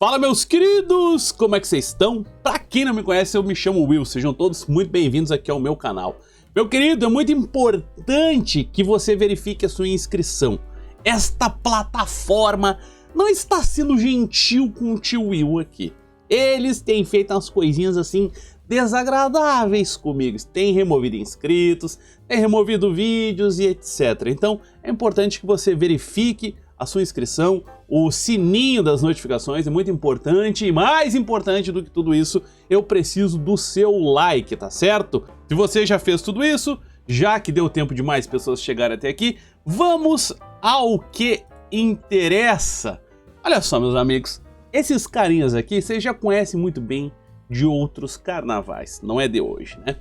Fala, meus queridos, como é que vocês estão? Pra quem não me conhece, eu me chamo Will, sejam todos muito bem-vindos aqui ao meu canal. Meu querido, é muito importante que você verifique a sua inscrição. Esta plataforma não está sendo gentil com o tio Will aqui. Eles têm feito umas coisinhas assim desagradáveis comigo. Tem removido inscritos, tem removido vídeos e etc. Então é importante que você verifique a sua inscrição, o sininho das notificações é muito importante, e mais importante do que tudo isso, eu preciso do seu like, tá certo? Se você já fez tudo isso, já que deu tempo de mais pessoas chegarem até aqui, vamos ao que interessa. Olha só, meus amigos, esses carinhas aqui vocês já conhecem muito bem de outros carnavais, não é de hoje, né?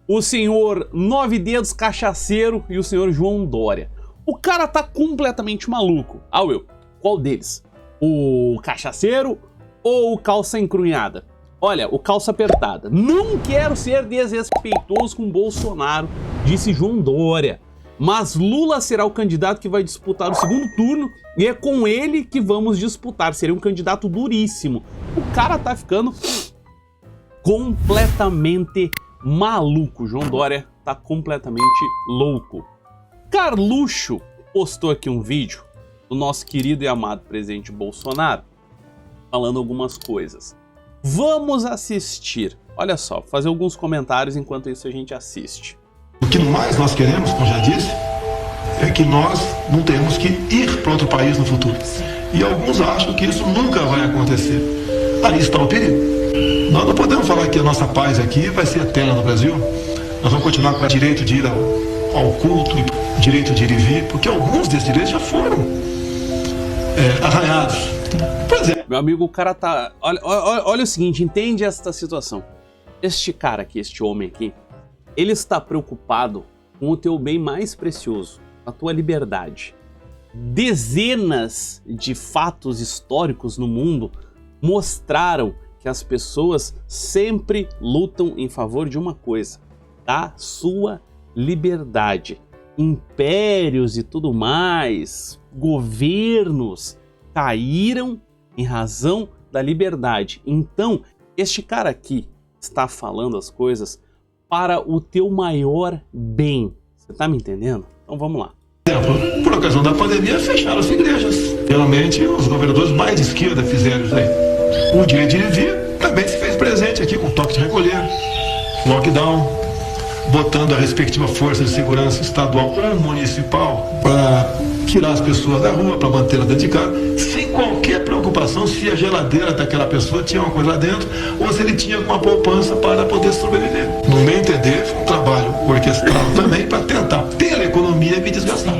O senhor Nove Dedos Cachaceiro e o senhor João Dória. O cara tá completamente maluco. Ah, Will, qual deles? O cachaceiro ou o calça encrunhada? Olha, o calça apertada. Não quero ser desrespeitoso com Bolsonaro, disse João Dória. Mas Lula será o candidato que vai disputar o segundo turno e é com ele que vamos disputar. Seria um candidato duríssimo. O cara tá ficando completamente maluco. João Dória tá completamente louco. Carluxo postou aqui um vídeo do nosso querido e amado presidente Bolsonaro falando algumas coisas. Vamos assistir. Olha só, fazer alguns comentários enquanto isso a gente assiste. O que mais nós queremos, como já disse, é que nós não temos que ir para outro país no futuro. E alguns acham que isso nunca vai acontecer. Aí está o perigo. Nós não podemos falar que a nossa paz aqui vai ser eterna no Brasil. Nós vamos continuar com o direito de ir ao culto, direito de ir e vir, porque alguns desses direitos já foram arranhados. Pois é. Meu amigo, o cara tá... Olha o seguinte, entende esta situação. Este cara aqui, este homem aqui, ele está preocupado com o teu bem mais precioso, a tua liberdade. Dezenas de fatos históricos no mundo mostraram que as pessoas sempre lutam em favor de uma coisa, da sua liberdade. Impérios e tudo mais, governos caíram em razão da liberdade. Então, este cara aqui está falando as coisas para o teu maior bem. Você tá me entendendo? Então vamos lá. Por ocasião da pandemia, fecharam as igrejas. Geralmente, os governadores mais de esquerda fizeram isso aí. O direito de ir e vir também se fez presente aqui com toque de recolher, lockdown, botando a respectiva força de segurança estadual ou municipal para tirar as pessoas da rua, para mantê-las dentro de casa, sem qualquer preocupação se a geladeira daquela pessoa tinha uma coisa lá dentro ou se ele tinha alguma poupança para poder sobreviver. No meu entender, foi um trabalho orquestrado também para tentar, pela economia, me desgastar.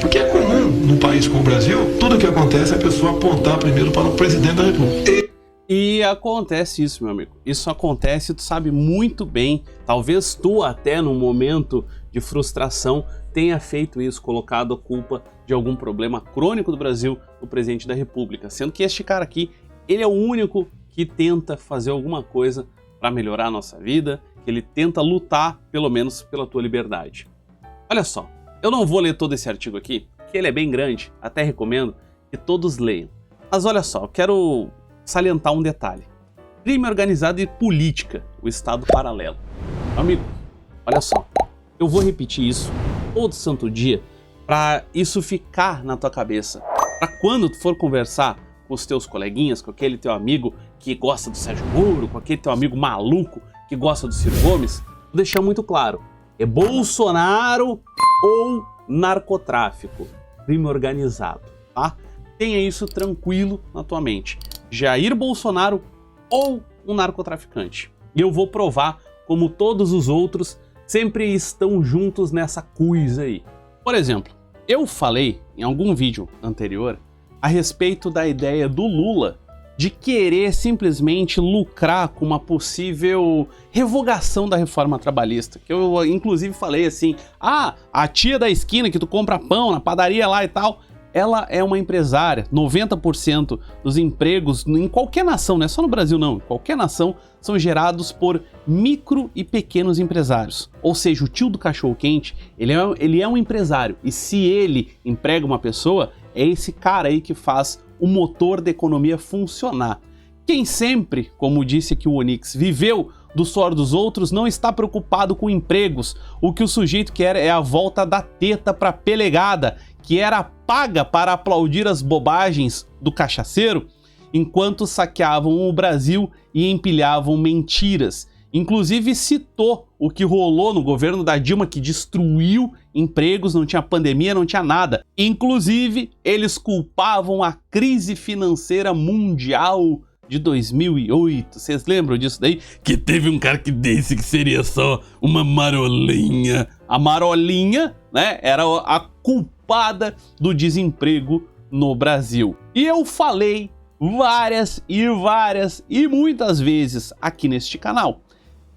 Porque é comum, num país como o Brasil, tudo que acontece é a pessoa apontar primeiro para o presidente da República. E acontece isso, meu amigo. Isso acontece, tu sabe muito bem. Talvez tu até num momento de frustração tenha feito isso, colocado a culpa de algum problema crônico do Brasil no presidente da República. Sendo que este cara aqui, ele é o único que tenta fazer alguma coisa para melhorar a nossa vida, que ele tenta lutar, pelo menos, pela tua liberdade. Olha só, eu não vou ler todo esse artigo aqui, que ele é bem grande, até recomendo que todos leiam. Mas olha só, eu quero salientar um detalhe. Crime organizado e política, o Estado paralelo. Amigo, olha só, eu vou repetir isso todo santo dia para isso ficar na tua cabeça. Para quando tu for conversar com os teus coleguinhas, com aquele teu amigo que gosta do Sérgio Moro, com aquele teu amigo maluco que gosta do Ciro Gomes, vou deixar muito claro. É Bolsonaro ou narcotráfico, crime organizado, tá? Tenha isso tranquilo na tua mente. Jair Bolsonaro ou um narcotraficante. E eu vou provar como todos os outros sempre estão juntos nessa coisa aí. Por exemplo, eu falei em algum vídeo anterior a respeito da ideia do Lula de querer simplesmente lucrar com uma possível revogação da reforma trabalhista. Que eu inclusive falei assim, a tia da esquina que tu compra pão na padaria lá e tal, ela é uma empresária. 90% dos empregos em qualquer nação, não é só no Brasil não, em qualquer nação, são gerados por micro e pequenos empresários. Ou seja, o tio do cachorro-quente, ele é um empresário. E se ele emprega uma pessoa, é esse cara aí que faz o motor da economia funcionar. Quem sempre, como disse aqui o Onyx, viveu do suor dos outros não está preocupado com empregos. O que o sujeito quer é a volta da teta pra pelegada, que era paga para aplaudir as bobagens do cachaceiro, enquanto saqueavam o Brasil e empilhavam mentiras. Inclusive citou o que rolou no governo da Dilma, que destruiu empregos, não tinha pandemia, não tinha nada. Inclusive, eles culpavam a crise financeira mundial de 2008. Vocês lembram disso daí? Que teve um cara que disse que seria só uma marolinha. A marolinha, né, era a culpada do desemprego no Brasil. E eu falei várias e muitas vezes aqui neste canal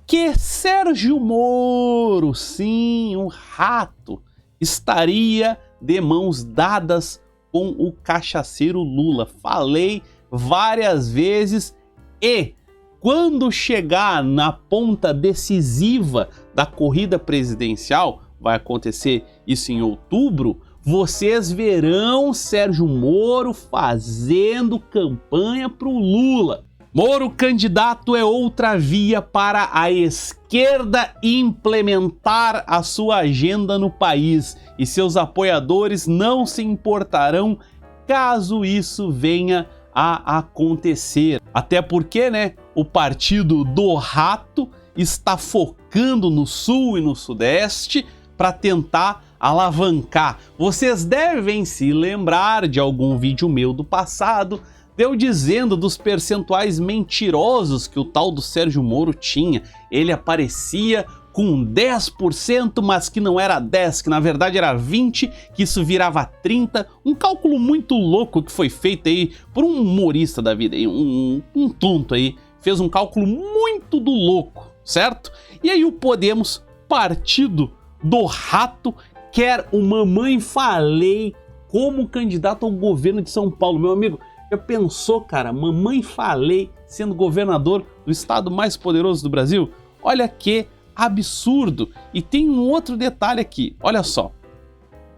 que Sérgio Moro, sim, um rato, estaria de mãos dadas com o cachaceiro Lula. Falei várias vezes e quando chegar na ponta decisiva da corrida presidencial, vai acontecer isso em outubro, vocês verão Sérgio Moro fazendo campanha pro Lula. Moro candidato é outra via para a esquerda implementar a sua agenda no país e seus apoiadores não se importarão caso isso venha a acontecer. Até porque, né, o partido do rato está focando no sul e no sudeste para tentar alavancar. Vocês devem se lembrar de algum vídeo meu do passado, eu dizendo dos percentuais mentirosos que o tal do Sérgio Moro tinha. Ele aparecia com 10%, mas que não era 10%, que na verdade era 20%, que isso virava 30%. Um cálculo muito louco que foi feito aí por um humorista da vida, um tonto aí, fez um cálculo muito do louco, certo? E aí o Podemos, partido do rato, quer o Mamãe Falei como candidato ao governo de São Paulo. Meu amigo, já pensou, cara, Mamãe Falei sendo governador do estado mais poderoso do Brasil? Olha que absurdo. E tem um outro detalhe aqui, olha só.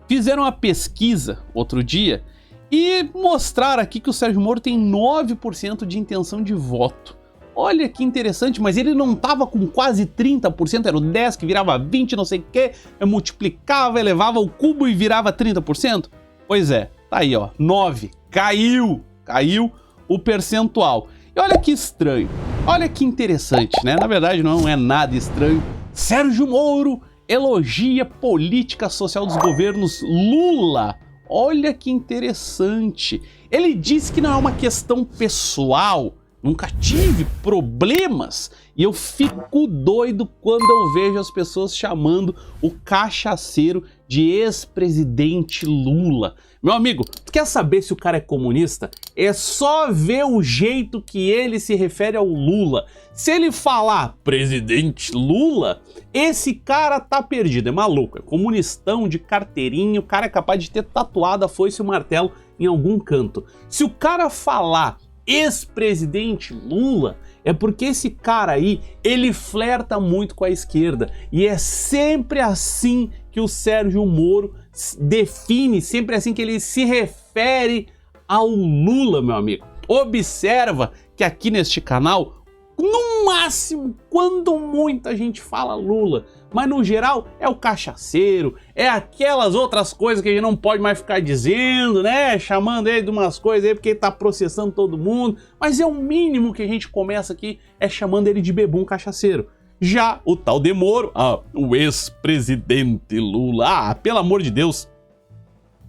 Fizeram uma pesquisa outro dia e mostraram aqui que o Sérgio Moro tem 9% de intenção de voto. Olha que interessante, mas ele não tava com quase 30%, era o 10% que virava 20%, não sei o que, multiplicava, elevava o cubo e virava 30%? Pois é, tá aí ó, 9%, caiu o percentual. E olha que estranho, olha que interessante, né? Na verdade não é nada estranho. Sérgio Moro elogia política social dos governos Lula. Olha que interessante. Ele diz que não é uma questão pessoal, nunca tive problemas, e eu fico doido quando eu vejo as pessoas chamando o cachaceiro de ex-presidente Lula. Meu amigo, tu quer saber se o cara é comunista? É só ver o jeito que ele se refere ao Lula. Se ele falar presidente Lula, esse cara tá perdido, é maluco, é comunistão de carteirinha, o cara é capaz de ter tatuado a foice e o martelo em algum canto. Se o cara falar ex-presidente Lula, é porque esse cara aí, ele flerta muito com a esquerda. E é sempre assim que o Sérgio Moro define, sempre assim que ele se refere ao Lula, meu amigo. Observa que aqui neste canal, no máximo, quando muita gente fala Lula, mas no geral é o cachaceiro, é aquelas outras coisas que a gente não pode mais ficar dizendo, né? Chamando ele de umas coisas aí porque ele tá processando todo mundo, mas é o mínimo que a gente começa aqui, é chamando ele de bebum cachaceiro. Já o tal de Moro, o ex-presidente Lula, pelo amor de Deus,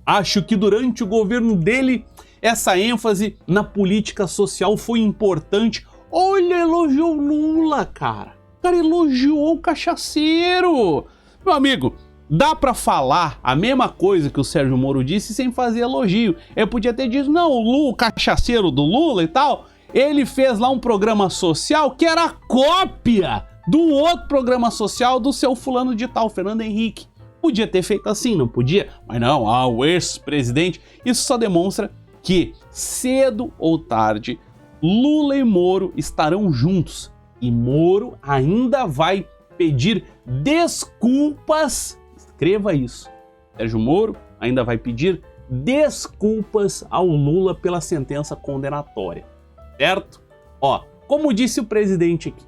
acho que durante o governo dele essa ênfase na política social foi importante. Olha, elogiou o Lula, cara. O cara elogiou o cachaceiro. Meu amigo, dá pra falar a mesma coisa que o Sérgio Moro disse sem fazer elogio. Eu podia ter dito, não, o Lula, o cachaceiro do Lula e tal, ele fez lá um programa social que era cópia do outro programa social do seu fulano de tal, Fernando Henrique. Podia ter feito assim, não podia? Mas não, o ex-presidente. Isso só demonstra que, cedo ou tarde, Lula e Moro estarão juntos. E Moro ainda vai pedir desculpas. Escreva isso. Sérgio Moro ainda vai pedir desculpas ao Lula pela sentença condenatória. Certo? Ó, como disse o presidente aqui,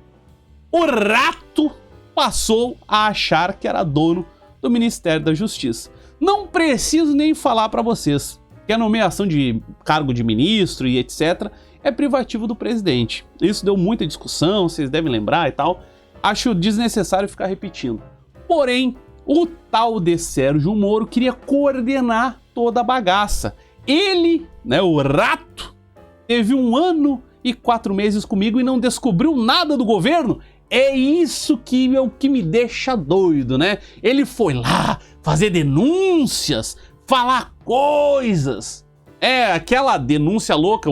o rato passou a achar que era dono do Ministério da Justiça. Não preciso nem falar para vocês que a nomeação de cargo de ministro e etc. é privativo do presidente. Isso deu muita discussão, vocês devem lembrar e tal. Acho desnecessário ficar repetindo. Porém, o tal de Sérgio Moro queria coordenar toda a bagaça. Ele, né, o rato, teve 1 ano e 4 meses comigo e não descobriu nada do governo. É isso que é o que me deixa doido, né? Ele foi lá fazer denúncias, falar coisas. É aquela denúncia louca,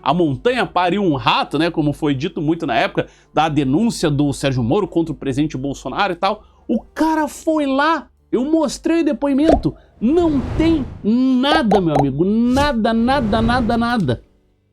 a montanha pariu um rato, né? Como foi dito muito na época da denúncia do Sérgio Moro contra o presidente Bolsonaro e tal. O cara foi lá, eu mostrei o depoimento, não tem nada, meu amigo, nada, nada, nada, nada.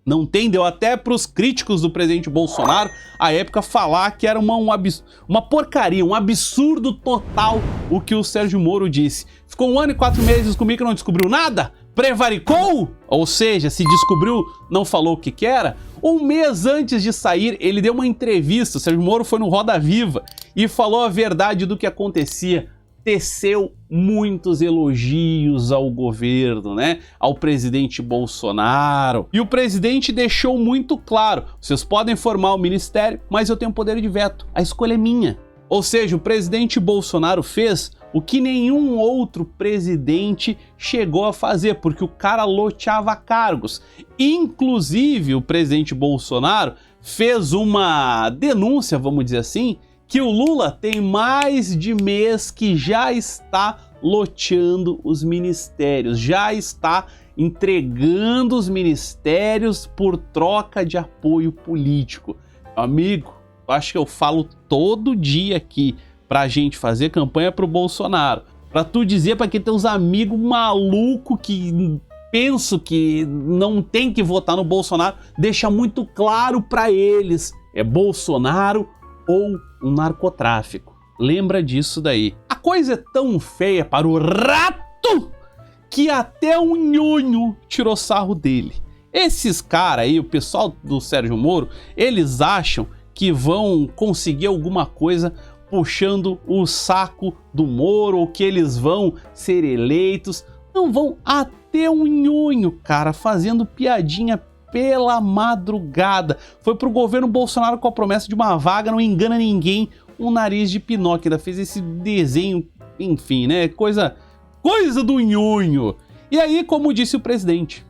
Não tem, deu até pros críticos do presidente Bolsonaro, à época, falar que era uma porcaria, um absurdo total o que o Sérgio Moro disse. Ficou 1 ano e 4 meses comigo e não descobriu nada? Prevaricou? Ou seja, se descobriu, não falou o que era? 1 mês antes de sair, ele deu uma entrevista, o Sérgio Moro foi no Roda Viva e falou a verdade do que acontecia. Teceu muitos elogios ao governo, né? Ao presidente Bolsonaro. E o presidente deixou muito claro, vocês podem formar o ministério, mas eu tenho poder de veto, a escolha é minha. Ou seja, o presidente Bolsonaro fez o que nenhum outro presidente chegou a fazer, porque o cara loteava cargos. Inclusive, o presidente Bolsonaro fez uma denúncia, vamos dizer assim, que o Lula tem mais de mês que já está loteando os ministérios, já está entregando os ministérios por troca de apoio político. Amigo, eu acho que eu falo todo dia aqui pra gente fazer campanha pro Bolsonaro, pra tu dizer pra que teus amigos malucos que pensam que não tem que votar no Bolsonaro, deixa muito claro pra eles, é Bolsonaro ou um narcotráfico. Lembra disso daí. A coisa é tão feia para o rato que até o nhonho tirou sarro dele. Esses caras aí, o pessoal do Sérgio Moro, eles acham que vão conseguir alguma coisa puxando o saco do Moro ou que eles vão ser eleitos. Não vão até o nhonho, cara, fazendo piadinha pela madrugada. Foi pro governo Bolsonaro com a promessa de uma vaga, não engana ninguém, um nariz de Pinóquio, ainda fez esse desenho, enfim, né, coisa do nhonho. E aí, como disse o presidente,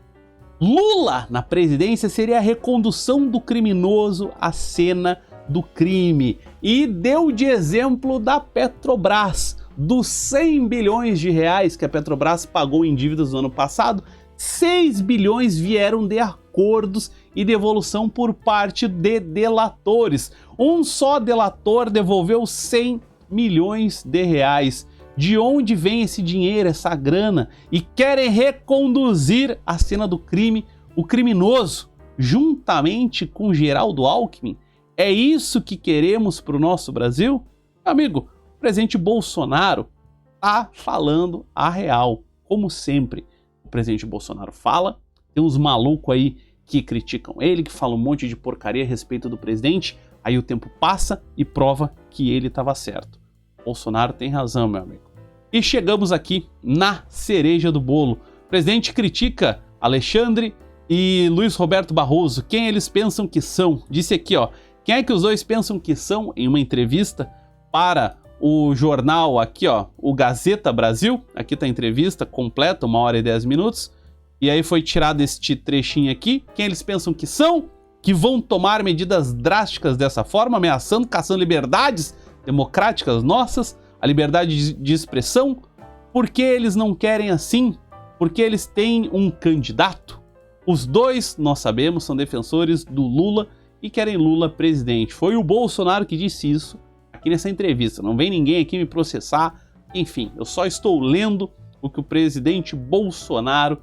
Lula na presidência seria a recondução do criminoso à cena do crime, e deu de exemplo da Petrobras, dos 100 bilhões de reais que a Petrobras pagou em dívidas no ano passado, 6 bilhões vieram de acordos e devolução por parte de delatores. Um só delator devolveu 100 milhões de reais. De onde vem esse dinheiro, essa grana? E querem reconduzir a cena do crime, o criminoso, juntamente com Geraldo Alckmin? É isso que queremos para o nosso Brasil? Amigo, o presidente Bolsonaro tá falando a real, como sempre. O presidente Bolsonaro fala, tem uns malucos aí que criticam ele, que falam um monte de porcaria a respeito do presidente, aí o tempo passa e prova que ele estava certo. Bolsonaro tem razão, meu amigo. E chegamos aqui na cereja do bolo. O presidente critica Alexandre e Luiz Roberto Barroso. Quem eles pensam que são? Disse aqui, ó. Quem é que os dois pensam que são em uma entrevista para o jornal aqui, ó, o Gazeta Brasil? Aqui tá a entrevista completa, 1 hora e 10 minutos. E aí foi tirado este trechinho aqui. Quem eles pensam que são? Que vão tomar medidas drásticas dessa forma, ameaçando, caçando liberdades democráticas nossas, a liberdade de expressão? Por que eles não querem assim? Porque eles têm um candidato? Os dois, nós sabemos, são defensores do Lula e querem Lula presidente. Foi o Bolsonaro que disse isso aqui nessa entrevista. Não vem ninguém aqui me processar. Enfim, eu só estou lendo o que o presidente Bolsonaro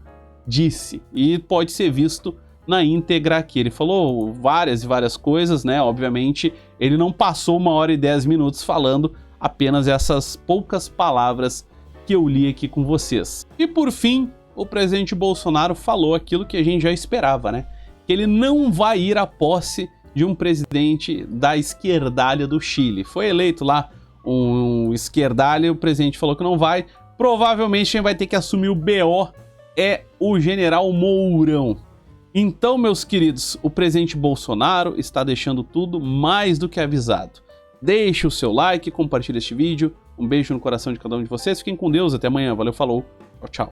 disse. E pode ser visto na íntegra aqui. Ele falou várias e várias coisas, né? Obviamente, ele não passou 1 hora e 10 minutos falando apenas essas poucas palavras que eu li aqui com vocês. E por fim, o presidente Bolsonaro falou aquilo que a gente já esperava, né? que ele não vai ir à posse de um presidente da esquerdalha do Chile. Foi eleito lá um esquerdalha, o presidente falou que não vai. Provavelmente quem vai ter que assumir o BO é o general Mourão. Então, meus queridos, o presidente Bolsonaro está deixando tudo mais do que avisado. Deixe o seu like, compartilhe este vídeo. Um beijo no coração de cada um de vocês. Fiquem com Deus. Até amanhã. Valeu, falou. Tchau, tchau.